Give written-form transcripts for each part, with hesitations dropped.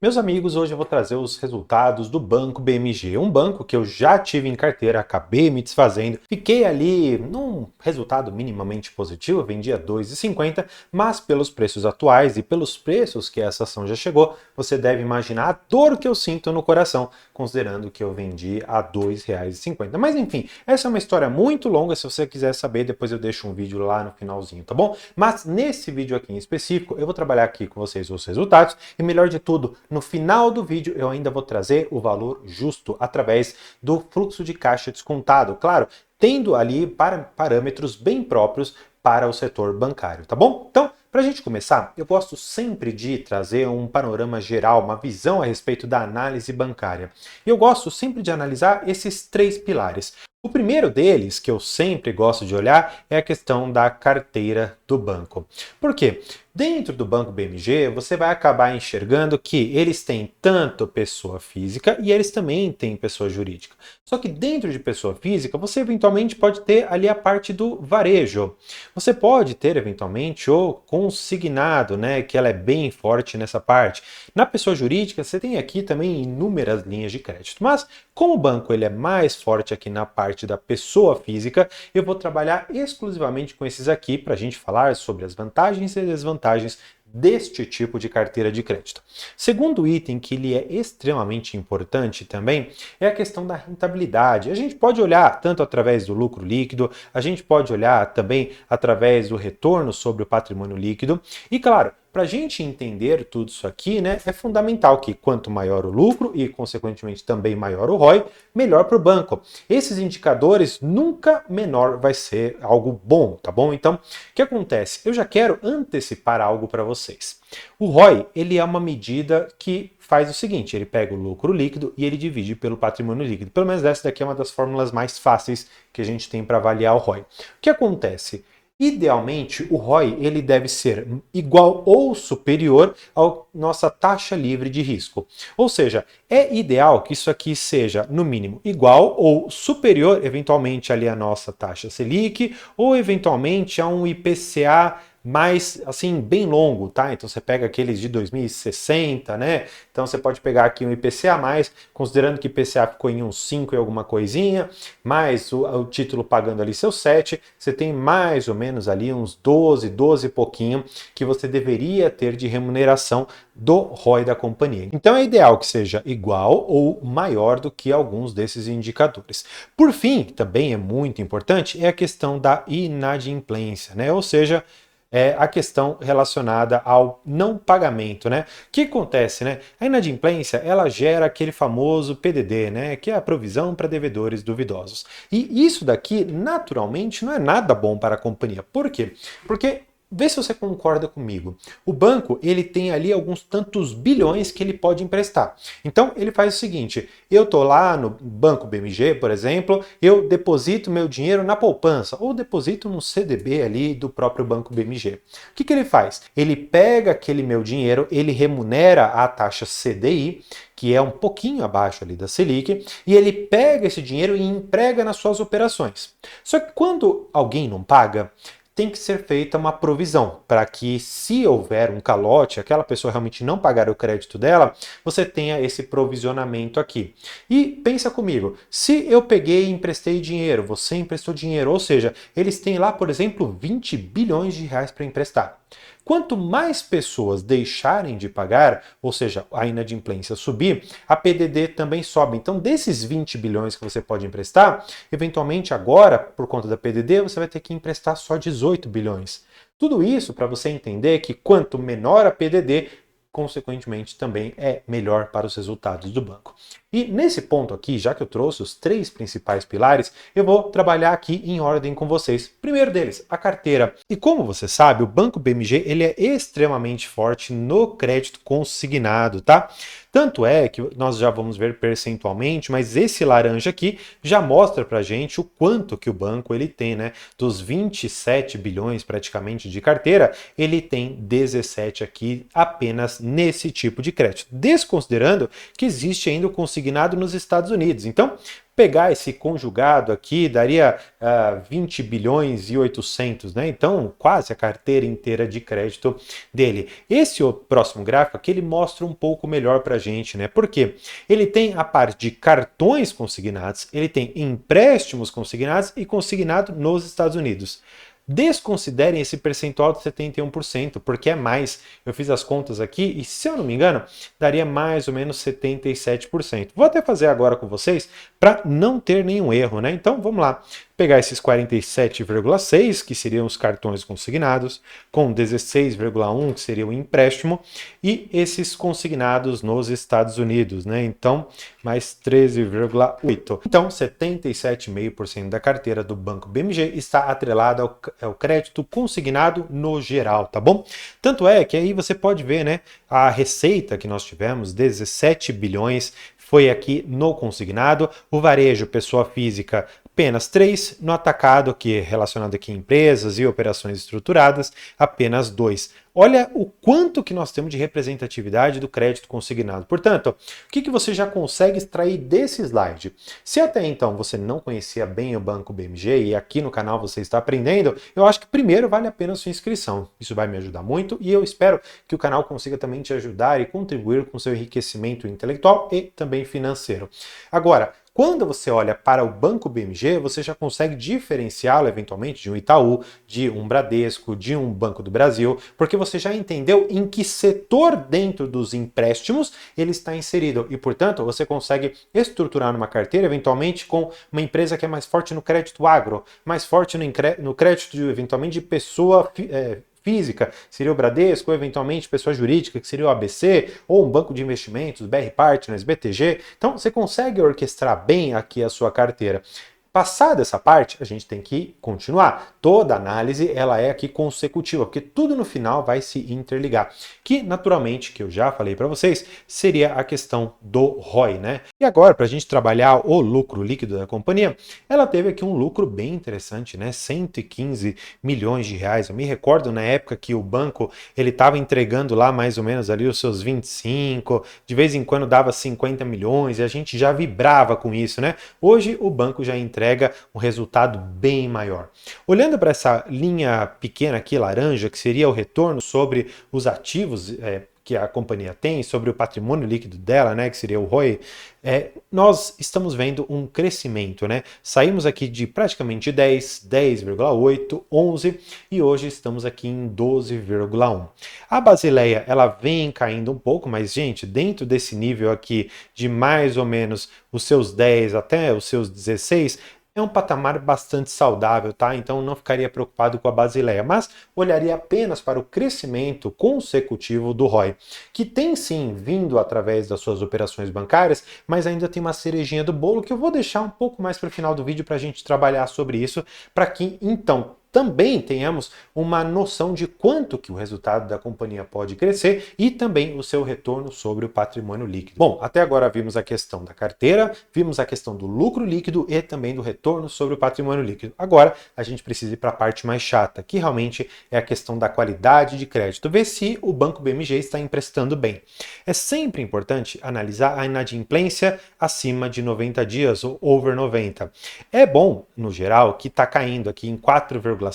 Meus amigos, hoje eu vou trazer os resultados do Banco BMG, um banco que eu já tive em carteira, acabei me desfazendo, fiquei ali num resultado minimamente positivo, eu vendi a 2,50, mas pelos preços atuais e pelos preços que essa ação já chegou, você deve imaginar a dor que eu sinto no coração, considerando que eu vendi a R$ 2,50. Mas enfim, essa é uma história muito longa, se você quiser saber, depois eu deixo um vídeo lá no finalzinho, tá bom? Mas nesse vídeo aqui em específico, eu vou trabalhar aqui com vocês os resultados e, melhor de tudo, no final do vídeo eu ainda vou trazer o valor justo através do fluxo de caixa descontado, claro, tendo ali parâmetros bem próprios para o setor bancário, tá bom? Então, para a gente começar, eu gosto sempre de trazer um panorama geral, uma visão a respeito da análise bancária. E eu gosto sempre de analisar esses três pilares. O primeiro deles, que eu sempre gosto de olhar, é a questão da carteira do banco. Por quê? Dentro do Banco BMG, você vai acabar enxergando que eles têm tanto pessoa física e eles também têm pessoa jurídica. Só que dentro de pessoa física, você eventualmente pode ter ali a parte do varejo. Você pode ter eventualmente o consignado, né, que ela é bem forte nessa parte. Na pessoa jurídica, você tem aqui também inúmeras linhas de crédito. Mas como o banco ele é mais forte aqui na parte da pessoa física, eu vou trabalhar exclusivamente com esses aqui para a gente falar sobre as vantagens e desvantagens deste tipo de carteira de crédito. Segundo item que ele é extremamente importante também é a questão da rentabilidade. A gente pode olhar tanto através do lucro líquido, a gente pode olhar também através do retorno sobre o patrimônio líquido e, claro, para a gente entender tudo isso aqui, né, é fundamental que quanto maior o lucro e, consequentemente, também maior o ROI, melhor para o banco. Esses indicadores nunca menor vai ser algo bom, tá bom? Então, o que acontece? Eu já quero antecipar algo para vocês. O ROI, ele é uma medida que faz o seguinte, ele pega o lucro líquido e ele divide pelo patrimônio líquido. Pelo menos essa daqui é uma das fórmulas mais fáceis que a gente tem para avaliar o ROI. O que acontece? Idealmente, o ROI ele deve ser igual ou superior à nossa taxa livre de risco. Ou seja, é ideal que isso aqui seja, no mínimo, igual ou superior, eventualmente, ali à nossa taxa Selic, ou eventualmente a um IPCA mais, assim, bem longo, tá? Então você pega aqueles de 2060, né? Então você pode pegar aqui um IPCA+, considerando que IPCA ficou em uns 5 e alguma coisinha, mais o título pagando ali seus 7, você tem mais ou menos ali uns 12 e pouquinho que você deveria ter de remuneração do ROI da companhia. Então é ideal que seja igual ou maior do que alguns desses indicadores. Por fim, também é muito importante, é a questão da inadimplência, né? Ou seja, é a questão relacionada ao não pagamento, né? O que acontece, né? A inadimplência, ela gera aquele famoso PDD, né? Que é a provisão para devedores duvidosos. E isso daqui, naturalmente, não é nada bom para a companhia. Por quê? Porque vê se você concorda comigo. O banco, ele tem ali alguns tantos bilhões que ele pode emprestar. Então, ele faz o seguinte, eu tô lá no Banco BMG, por exemplo, eu deposito meu dinheiro na poupança ou deposito no CDB ali do próprio Banco BMG. O que ele faz? Ele pega aquele meu dinheiro, ele remunera a taxa CDI, que é um pouquinho abaixo ali da Selic, e ele pega esse dinheiro e emprega nas suas operações. Só que quando alguém não paga, tem que ser feita uma provisão para que, se houver um calote, aquela pessoa realmente não pagar o crédito dela, você tenha esse provisionamento aqui. E pensa comigo, se eu peguei e emprestei dinheiro, você emprestou dinheiro, ou seja, eles têm lá, por exemplo, 20 bilhões de reais para emprestar. Quanto mais pessoas deixarem de pagar, ou seja, a inadimplência subir, a PDD também sobe. Então, desses 20 bilhões que você pode emprestar, eventualmente agora, por conta da PDD, você vai ter que emprestar só 18 bilhões. Tudo isso para você entender que quanto menor a PDD, consequentemente também é melhor para os resultados do banco. E nesse ponto aqui, já que eu trouxe os três principais pilares, eu vou trabalhar aqui em ordem com vocês. Primeiro deles, a carteira. E como você sabe, o Banco BMG ele é extremamente forte no crédito consignado, tá? Tanto é que nós já vamos ver percentualmente, mas esse laranja aqui já mostra pra gente o quanto que o banco ele tem, né? Dos 27 bilhões praticamente de carteira, ele tem 17 aqui apenas nesse tipo de crédito, desconsiderando que existe ainda o consignado nos Estados Unidos. Então, Pegar esse conjugado aqui daria 20 bilhões e 800, né? Então, quase a carteira inteira de crédito dele. Esse o próximo gráfico aqui, ele mostra um pouco melhor para a gente, né? Porque ele tem a parte de cartões consignados, ele tem empréstimos consignados e consignado nos Estados Unidos. Desconsiderem esse percentual de 71%, porque é mais. Eu fiz as contas aqui e, se eu não me engano, daria mais ou menos 77%. Vou até fazer agora com vocês para não ter nenhum erro, né? Então, vamos lá. Pegar esses 47,6, que seriam os cartões consignados, com 16,1, que seria o empréstimo, e esses consignados nos Estados Unidos, né? Então, mais 13,8. Então, 77,5% da carteira do Banco BMG está atrelada ao crédito consignado no geral, tá bom? Tanto é que aí você pode ver, né, a receita que nós tivemos, 17 bilhões, foi aqui no consignado, o varejo, pessoa física, apenas 3, no atacado, que é relacionado aqui a empresas e operações estruturadas, apenas 2. Olha o quanto que nós temos de representatividade do crédito consignado. Portanto, o que você já consegue extrair desse slide? Se até então você não conhecia bem o Banco BMG e aqui no canal você está aprendendo, eu acho que primeiro vale a pena a sua inscrição. Isso vai me ajudar muito e eu espero que o canal consiga também te ajudar e contribuir com seu enriquecimento intelectual e também financeiro. Agora, quando você olha para o Banco BMG, você já consegue diferenciá-lo eventualmente de um Itaú, de um Bradesco, de um Banco do Brasil, porque você já entendeu em que setor dentro dos empréstimos ele está inserido e, portanto, você consegue estruturar uma carteira eventualmente com uma empresa que é mais forte no crédito agro, mais forte no crédito eventualmente de pessoa física, seria o Bradesco, ou eventualmente pessoa jurídica, que seria o ABC, ou um banco de investimentos, BR Partners, BTG. Então, você consegue orquestrar bem aqui a sua carteira. Passada essa parte, a gente tem que continuar. Toda análise, ela é aqui consecutiva, porque tudo no final vai se interligar. Que, naturalmente, que eu já falei para vocês, seria a questão do ROI, né? E agora, para a gente trabalhar o lucro líquido da companhia, ela teve aqui um lucro bem interessante, né? 115 milhões de reais. Eu me recordo na época que o banco, ele estava entregando lá mais ou menos ali os seus 25, de vez em quando dava 50 milhões, e a gente já vibrava com isso, né? Hoje, o banco já entrega um resultado bem maior. Olhando para essa linha pequena aqui, laranja, que seria o retorno sobre os ativos que a companhia tem, sobre o patrimônio líquido dela, né, que seria o ROI, nós estamos vendo um crescimento, né? Saímos aqui de praticamente 10, 10,8, 11 e hoje estamos aqui em 12,1. A Basileia, ela vem caindo um pouco, mas, gente, dentro desse nível aqui de mais ou menos os seus 10 até os seus 16, é um patamar bastante saudável, tá? Então não ficaria preocupado com a Basileia, mas olharia apenas para o crescimento consecutivo do ROI, que tem sim vindo através das suas operações bancárias, mas ainda tem uma cerejinha do bolo que eu vou deixar um pouco mais para o final do vídeo para a gente trabalhar sobre isso, para que então também tenhamos uma noção de quanto que o resultado da companhia pode crescer e também o seu retorno sobre o patrimônio líquido. Bom, até agora vimos a questão da carteira, vimos a questão do lucro líquido e também do retorno sobre o patrimônio líquido. Agora, a gente precisa ir para a parte mais chata, que realmente é a questão da qualidade de crédito, ver se o Banco BMG está emprestando bem. É sempre importante analisar a inadimplência acima de 90 dias, ou over 90. É bom, no geral, que está caindo aqui em 4,7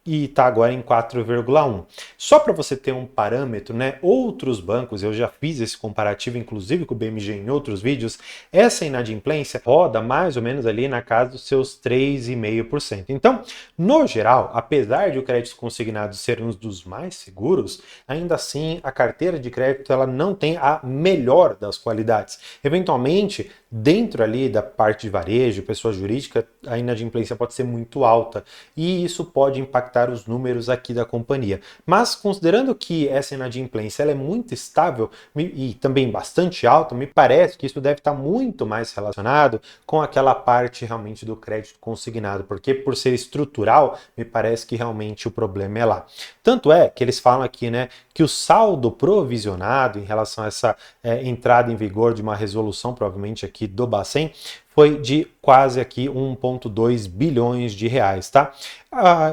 e está agora em 4,1. Só para você ter um parâmetro, né? Outros bancos, eu já fiz esse comparativo, inclusive com o BMG em outros vídeos, essa inadimplência roda mais ou menos ali na casa dos seus 3,5%. Então, no geral, apesar de o crédito consignado ser um dos mais seguros, ainda assim a carteira de crédito ela não tem a melhor das qualidades. Eventualmente, dentro ali da parte de varejo, pessoa jurídica, a inadimplência pode ser muito alta e isso pode impactar os números aqui da companhia. Mas considerando que essa inadimplência ela é muito estável e também bastante alta, me parece que isso deve estar muito mais relacionado com aquela parte realmente do crédito consignado, porque por ser estrutural, me parece que realmente o problema é lá. Tanto é que eles falam aqui, né, que o saldo provisionado em relação a essa entrada em vigor de uma resolução, provavelmente aqui do Bacen, foi de quase aqui 1,2 bilhões de reais, tá?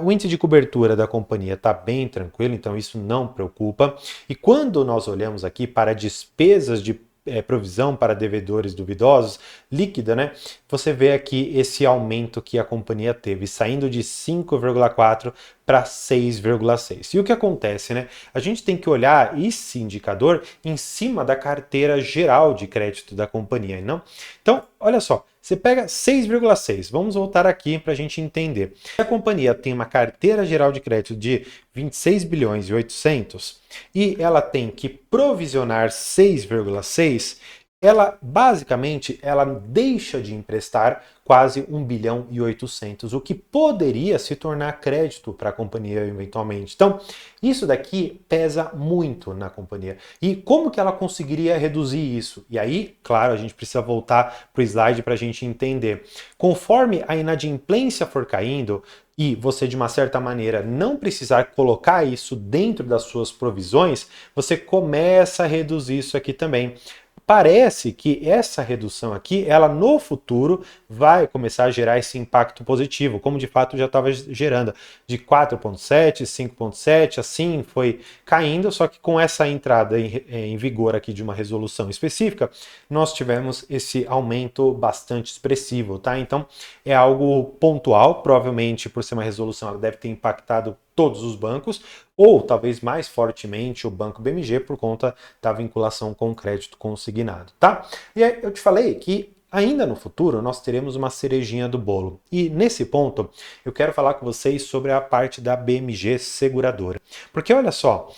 O índice de cobertura da companhia está bem tranquilo, então isso não preocupa. E quando nós olhamos aqui para despesas de provisão para devedores duvidosos, líquida, né? Você vê aqui esse aumento que a companhia teve, saindo de 5,4 para 6,6. E o que acontece, né? A gente tem que olhar esse indicador em cima da carteira geral de crédito da companhia, não? Então, olha só, você pega 6,6. Vamos voltar aqui para a gente entender. A companhia tem uma carteira geral de crédito de 26 bilhões e 800 e ela tem que provisionar 6,6. Ela basicamente ela deixa de emprestar quase 1 bilhão e 800, o que poderia se tornar crédito para a companhia eventualmente. Então, isso daqui pesa muito na companhia. E como que ela conseguiria reduzir isso? E aí, claro, a gente precisa voltar para o slide para a gente entender. Conforme a inadimplência for caindo, e você, de uma certa maneira, não precisar colocar isso dentro das suas provisões, você começa a reduzir isso aqui também. Parece que essa redução aqui, ela no futuro vai começar a gerar esse impacto positivo, como de fato já estava gerando, de 4,7, 5,7, assim foi caindo, só que com essa entrada em vigor aqui de uma resolução específica, nós tivemos esse aumento bastante expressivo, tá? Então é algo pontual, provavelmente por ser uma resolução, ela deve ter impactado todos os bancos, ou talvez mais fortemente o Banco BMG por conta da vinculação com o crédito consignado, tá? E aí eu te falei que ainda no futuro nós teremos uma cerejinha do bolo. E nesse ponto eu quero falar com vocês sobre a parte da BMG Seguradora. Porque olha só,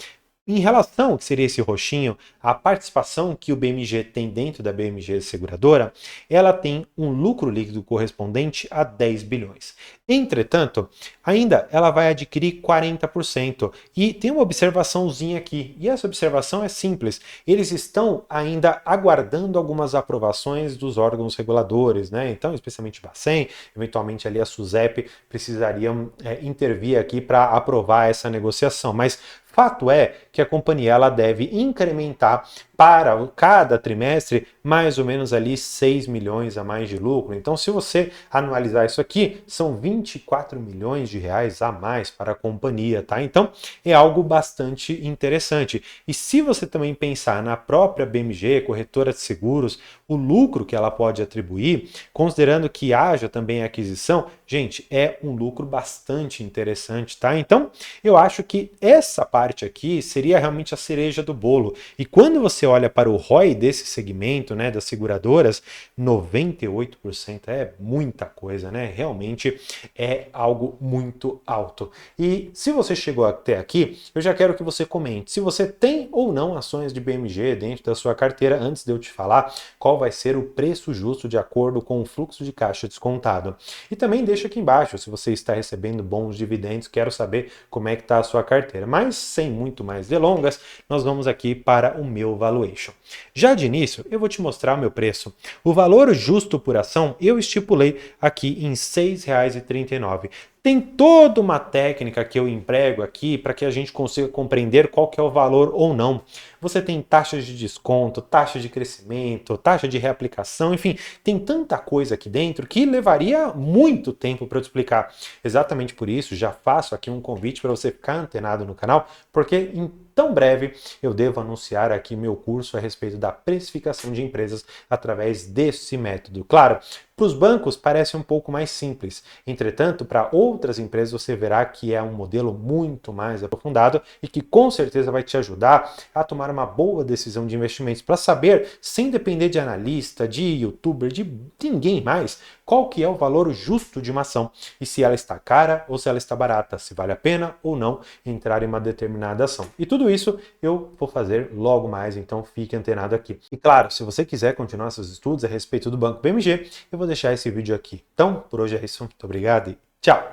em relação ao que seria esse roxinho, a participação que o BMG tem dentro da BMG Seguradora, ela tem um lucro líquido correspondente a 10 bilhões. Entretanto, ainda ela vai adquirir 40%. E tem uma observaçãozinha aqui, e essa observação é simples. Eles estão ainda aguardando algumas aprovações dos órgãos reguladores, né? Então, especialmente o Bacen, eventualmente ali a SUSEP precisariam intervir aqui para aprovar essa negociação. Mas fato é que a companhia ela deve incrementar para cada trimestre mais ou menos ali 6 milhões a mais de lucro. Então, se você anualizar isso aqui, são 24 milhões de reais a mais para a companhia, tá? Então, é algo bastante interessante. E se você também pensar na própria BMG, corretora de seguros, o lucro que ela pode atribuir, considerando que haja também aquisição, gente, é um lucro bastante interessante, tá? Então, eu acho que essa parte aqui seria realmente a cereja do bolo. E quando você olha para o ROI desse segmento, né, das seguradoras, 98% é muita coisa, né? Realmente é algo muito alto. E se você chegou até aqui, eu já quero que você comente se você tem ou não ações de BMG dentro da sua carteira, antes de eu te falar qual vai ser o preço justo de acordo com o fluxo de caixa descontado. E também deixa aqui embaixo se você está recebendo bons dividendos, quero saber como é que está a sua carteira. Mas sem muito mais delongas, nós vamos aqui para o meu valuation. Já de início, eu vou te mostrar o meu preço. O valor justo por ação eu estipulei aqui em R$ 6,39. Tem toda uma técnica que eu emprego aqui para que a gente consiga compreender qual que é o valor ou não. Você tem taxas de desconto, taxa de crescimento, taxa de reaplicação, enfim, tem tanta coisa aqui dentro que levaria muito tempo para eu te explicar. Exatamente por isso, já faço aqui um convite para você ficar antenado no canal, porque em tão breve eu devo anunciar aqui meu curso a respeito da precificação de empresas através desse método. Claro, para os bancos parece um pouco mais simples, entretanto, para outras empresas você verá que é um modelo muito mais aprofundado e que com certeza vai te ajudar a tomar uma boa decisão de investimentos para saber, sem depender de analista, de youtuber, de ninguém mais, qual que é o valor justo de uma ação e se ela está cara ou se ela está barata, se vale a pena ou não entrar em uma determinada ação. E tudo isso eu vou fazer logo mais, então fique antenado aqui. E claro, se você quiser continuar seus estudos a respeito do Banco BMG, eu vou deixar esse vídeo aqui. Então, por hoje é isso. Muito obrigado e tchau!